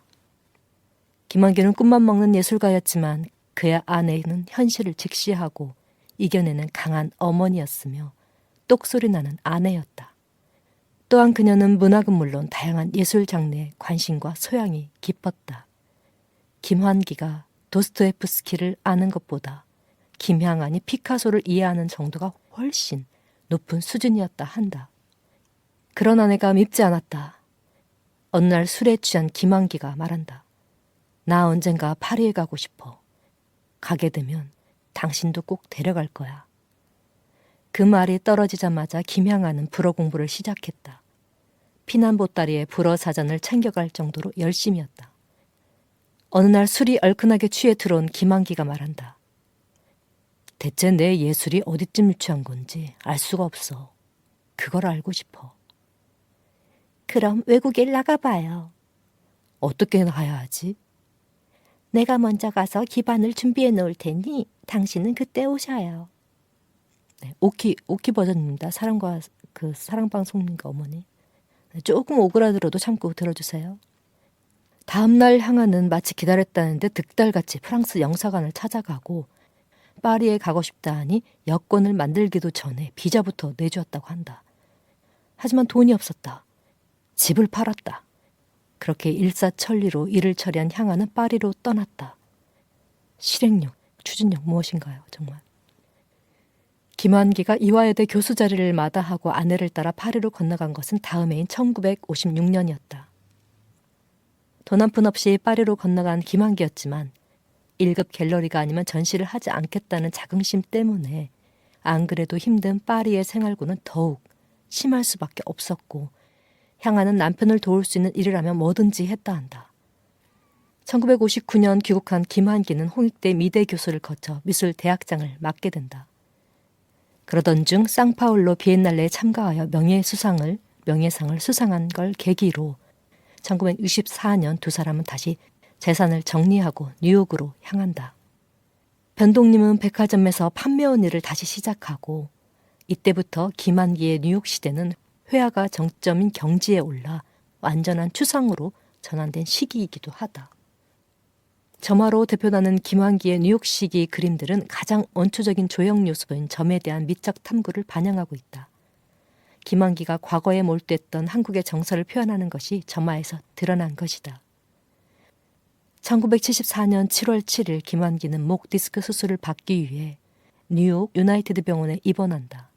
김환기는 꿈만 먹는 예술가였지만 그의 아내는 현실을 직시하고 이겨내는 강한 어머니였으며 똑소리 나는 아내였다. 또한 그녀는 문학은 물론 다양한 예술 장르에 관심과 소양이 깊었다. 김환기가 도스토옙스키를 아는 것보다 김향안이 피카소를 이해하는 정도가 훨씬 높은 수준이었다 한다. 그런 아내가 밉지 않았다. 어느 날 술에 취한 김환기가 말한다. 나 언젠가 파리에 가고 싶어. 가게 되면 당신도 꼭 데려갈 거야. 그 말이 떨어지자마자 김향안은 불어 공부를 시작했다. 피난 보따리에 불어 사전을 챙겨갈 정도로 열심이었다. 어느 날 술이 얼큰하게 취해 들어온 김환기가 말한다. 대체 내 예술이 어디쯤 유치한 건지 알 수가 없어. 그걸 알고 싶어. 그럼 외국에 나가봐요. 어떻게 나가야 하지? 내가 먼저 가서 기반을 준비해 놓을 테니 당신은 그때 오셔요. 네, 오키 버전입니다. 사랑방송님과 어머니. 네, 조금 오그라들어도 참고 들어주세요. 다음날 향하는 마치 기다렸다는 듯 득달같이 프랑스 영사관을 찾아가고 파리에 가고 싶다 하니 여권을 만들기도 전에 비자부터 내주었다고 한다. 하지만 돈이 없었다. 집을 팔았다. 그렇게 일사천리로 일을 처리한 향하는 파리로 떠났다. 실행력, 추진력 무엇인가요, 정말. 김환기가 이화여대 교수 자리를 마다하고 아내를 따라 파리로 건너간 것은 다음 해인 1956년이었다. 돈 한 푼 없이 파리로 건너간 김환기였지만 1급 갤러리가 아니면 전시를 하지 않겠다는 자긍심 때문에 안 그래도 힘든 파리의 생활고는 더욱 심할 수밖에 없었고 향하는 남편을 도울 수 있는 일을 하면 뭐든지 했다 한다. 1959년 귀국한 김환기는 홍익대 미대 교수를 거쳐 미술 대학장을 맡게 된다. 그러던 중 상파울로 비엔날레에 참가하여 명예상을 수상한 걸 계기로 1964년 두 사람은 다시 재산을 정리하고 뉴욕으로 향한다. 변동님은 백화점에서 판매원 일을 다시 시작하고 이때부터 김환기의 뉴욕 시대는 회화가 정점인 경지에 올라 완전한 추상으로 전환된 시기이기도 하다. 점화로 대표나는 김환기의 뉴욕 시기 그림들은 가장 원초적인 조형 요소인 점에 대한 미적 탐구를 반영하고 있다. 김환기가 과거에 몰두했던 한국의 정서를 표현하는 것이 점화에서 드러난 것이다. 1974년 7월 7일 김환기는 목 디스크 수술을 받기 위해 뉴욕 유나이티드 병원에 입원한다.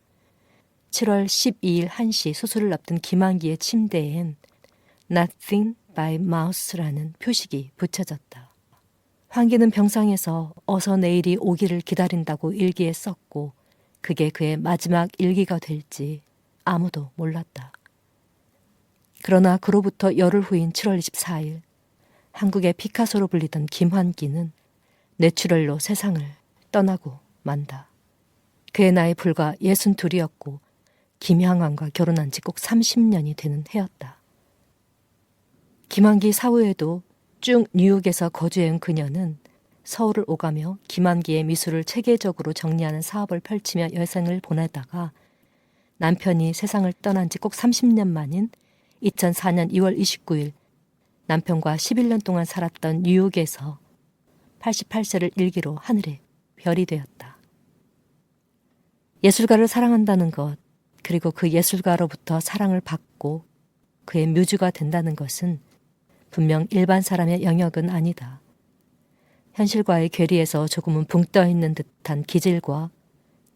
7월 12일 1시 수술을 앞둔 김환기의 침대엔 Nothing by Mouse라는 표식이 붙여졌다. 환기는 병상에서 어서 내일이 오기를 기다린다고 일기에 썼고 그게 그의 마지막 일기가 될지 아무도 몰랐다. 그러나 그로부터 열흘 후인 7월 24일 한국의 피카소로 불리던 김환기는 뇌출혈로 세상을 떠나고 만다. 그의 나이 불과 62이었고 김향환과 결혼한 지 꼭 30년이 되는 해였다. 김한기 사후에도 쭉 뉴욕에서 거주해온 그녀는 서울을 오가며 김한기의 미술을 체계적으로 정리하는 사업을 펼치며 여생을 보내다가 남편이 세상을 떠난 지 꼭 30년 만인 2004년 2월 29일 남편과 11년 동안 살았던 뉴욕에서 88세를 일기로 하늘에 별이 되었다. 예술가를 사랑한다는 것, 그리고 그 예술가로부터 사랑을 받고 그의 뮤즈가 된다는 것은 분명 일반 사람의 영역은 아니다. 현실과의 괴리에서 조금은 붕 떠있는 듯한 기질과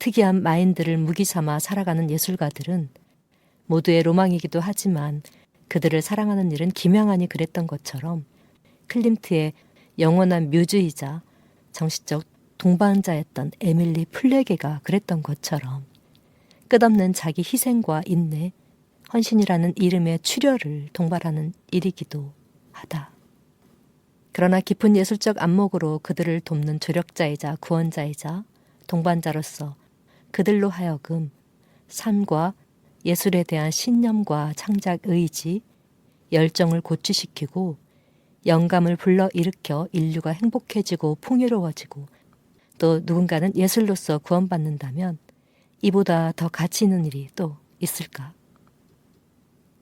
특이한 마인드를 무기 삼아 살아가는 예술가들은 모두의 로망이기도 하지만 그들을 사랑하는 일은 김양환이 그랬던 것처럼 클림트의 영원한 뮤즈이자 정신적 동반자였던 에밀리 플레게가 그랬던 것처럼 끝없는 자기 희생과 인내, 헌신이라는 이름의 출혈을 동반하는 일이기도 하다. 그러나 깊은 예술적 안목으로 그들을 돕는 조력자이자 구원자이자 동반자로서 그들로 하여금 삶과 예술에 대한 신념과 창작 의지, 열정을 고취시키고 영감을 불러일으켜 인류가 행복해지고 풍요로워지고 또 누군가는 예술로서 구원받는다면 이보다 더 가치 있는 일이 또 있을까?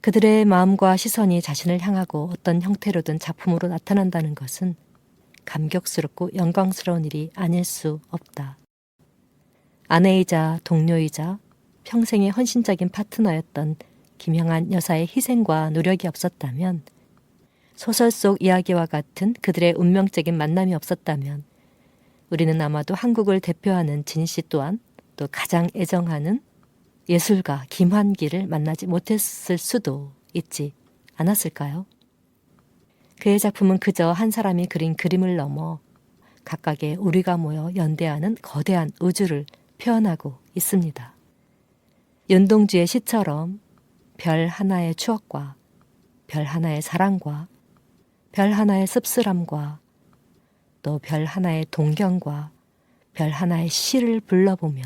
그들의 마음과 시선이 자신을 향하고 어떤 형태로든 작품으로 나타난다는 것은 감격스럽고 영광스러운 일이 아닐 수 없다. 아내이자 동료이자 평생의 헌신적인 파트너였던 김향환 여사의 희생과 노력이 없었다면, 소설 속 이야기와 같은 그들의 운명적인 만남이 없었다면 우리는 아마도 한국을 대표하는 진 씨 또한 또 가장 애정하는 예술가 김환기를 만나지 못했을 수도 있지 않았을까요? 그의 작품은 그저 한 사람이 그린 그림을 넘어 각각의 우리가 모여 연대하는 거대한 우주를 표현하고 있습니다. 윤동주의 시처럼 별 하나의 추억과 별 하나의 사랑과 별 하나의 씁쓸함과 또 별 하나의 동경과 별 하나의 시를 불러보며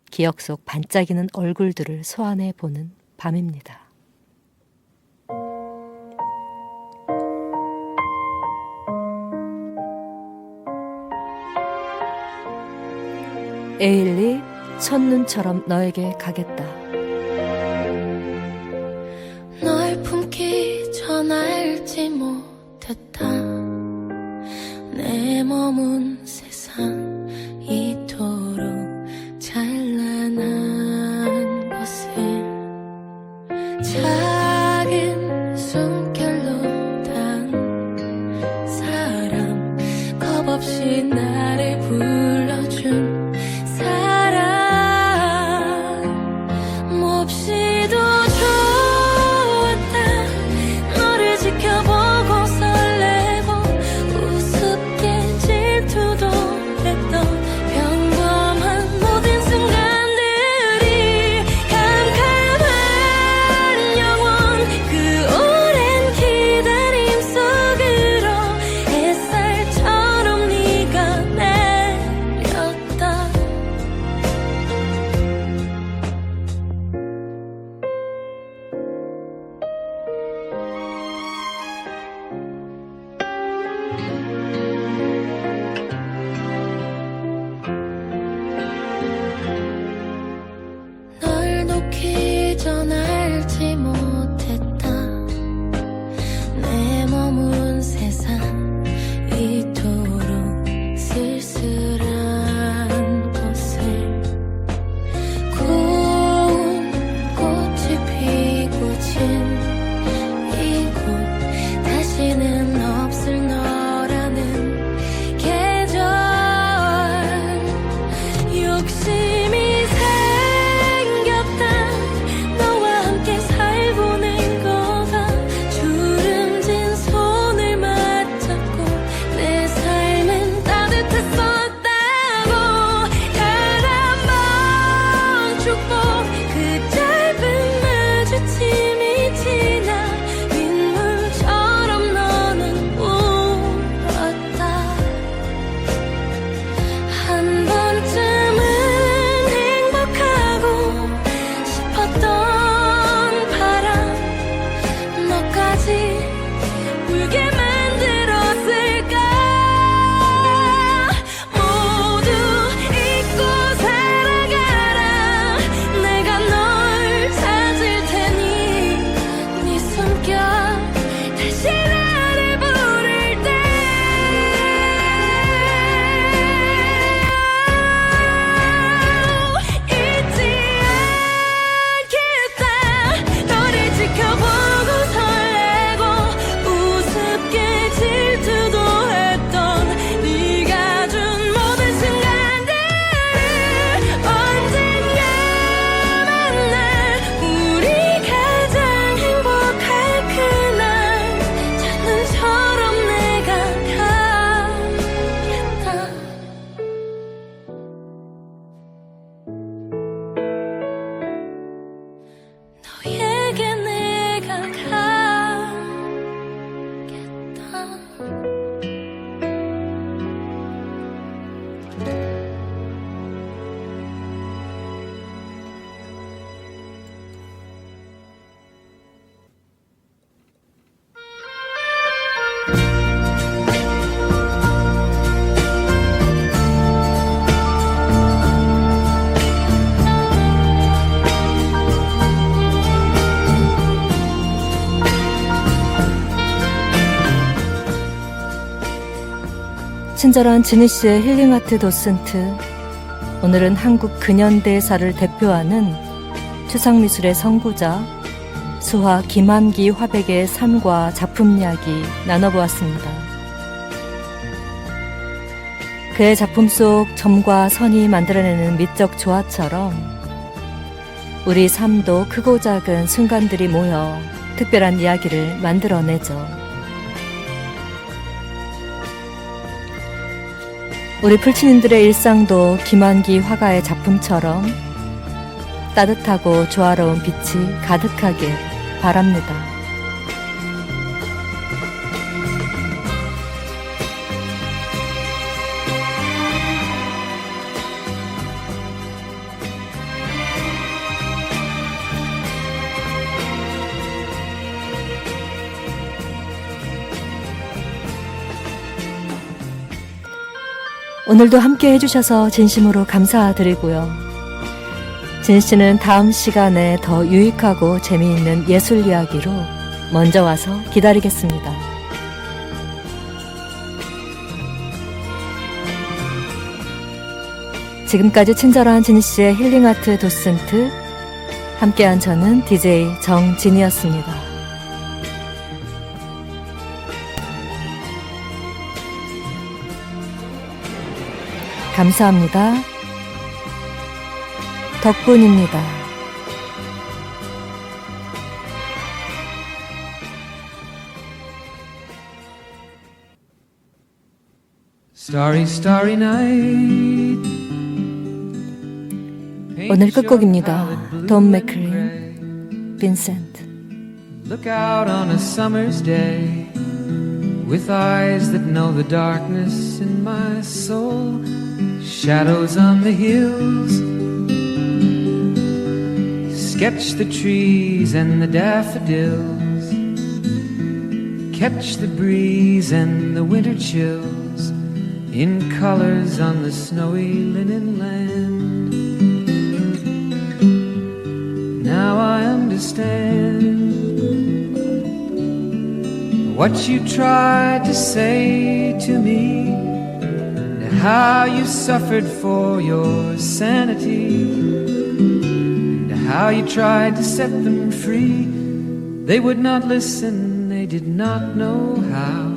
기억 속 반짝이는 얼굴들을 소환해 보는 밤입니다. 에일리 첫눈처럼 너에게 가겠다. 널 품기 전 알지 못했다. 내 머문 세상 이토록 찬란한 것을 작은 숨결로 단 사람, 겁없이 나를 불러준 사람, 몹시도 좋았다. 너를 지켜보고 설레고 우습게 질투도 했던 평범한 모든 순간들이 캄캄한 영원, 그 오랜 기다림 속으로 햇살처럼 네가 내렸다. 친절한 지니 씨의 힐링아트 도슨트. 오늘은 한국 근현대사를 대표하는 추상미술의 선구자 수화 김한기 화백의 삶과 작품 이야기 나눠보았습니다. 그의 작품 속 점과 선이 만들어내는 미적 조화처럼 우리 삶도 크고 작은 순간들이 모여 특별한 이야기를 만들어내죠. 우리 풀치님들의 일상도 김한기 화가의 작품처럼 따뜻하고 조화로운 빛이 가득하길 바랍니다. 오늘도 함께 해주셔서 진심으로 감사드리고요. 진 씨는 다음 시간에 더 유익하고 재미있는 예술 이야기로 먼저 와서 기다리겠습니다. 지금까지 친절한 진 씨의 힐링아트 도슨트 함께한 저는 DJ 정진이었습니다. 감사합니다. 덕분입니다. Starry, starry night. 오늘 끝곡입니다. 돈 맥클린, 빈센트. Look out on a summer's day with eyes that know the darkness in my soul. Shadows on the hills, sketch the trees and the daffodils, catch the breeze and the winter chills in colors on the snowy linen land. Now I understand what you tried to say to me, how you suffered for your sanity, and how you tried to set them free. They would not listen, they did not know how.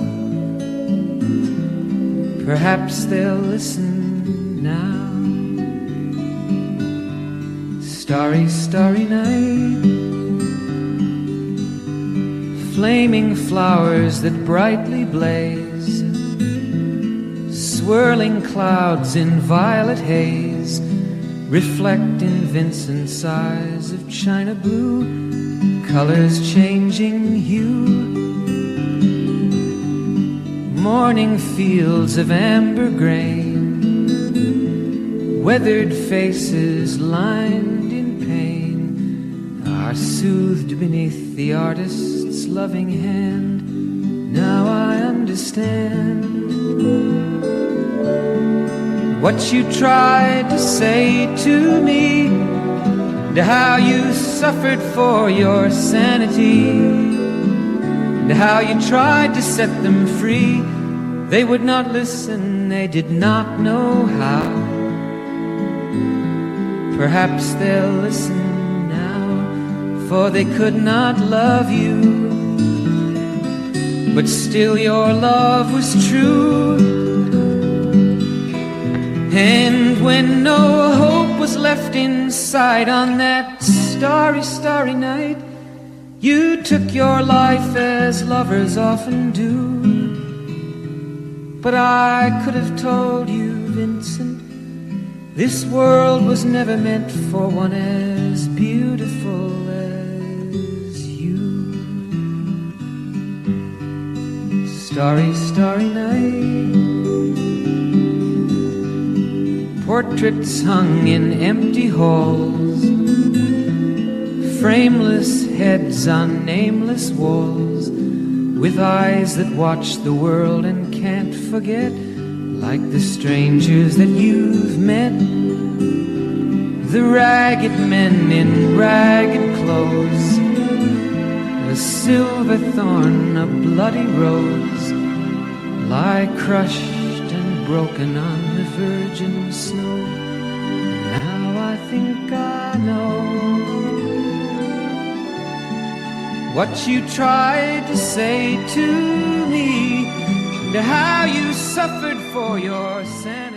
Perhaps they'll listen now. Starry, starry night, flaming flowers that brightly blaze, swirling clouds in violet haze, reflect in Vincent's eyes of china blue, colors changing hue. Morning fields of amber grain, weathered faces lined in pain, are soothed beneath the artist's loving hand. Now I understand what you tried to say to me, and how you suffered for your sanity, and how you tried to set them free. They would not listen, they did not know how. Perhaps they'll listen now, for they could not love you, but still your love was true. And when no hope was left inside on that starry, starry night, you took your life as lovers often do. But I could have told you, Vincent, this world was never meant for one as beautiful as you. Starry, starry night, portraits hung in empty halls, frameless heads on nameless walls, with eyes that watch the world and can't forget, like the strangers that you've met, the ragged men in ragged clothes, a silver thorn, a bloody rose, lie crushed and broken on the virgin snow. Now I think I know what you tried to say to me, and how you suffered for your sanity.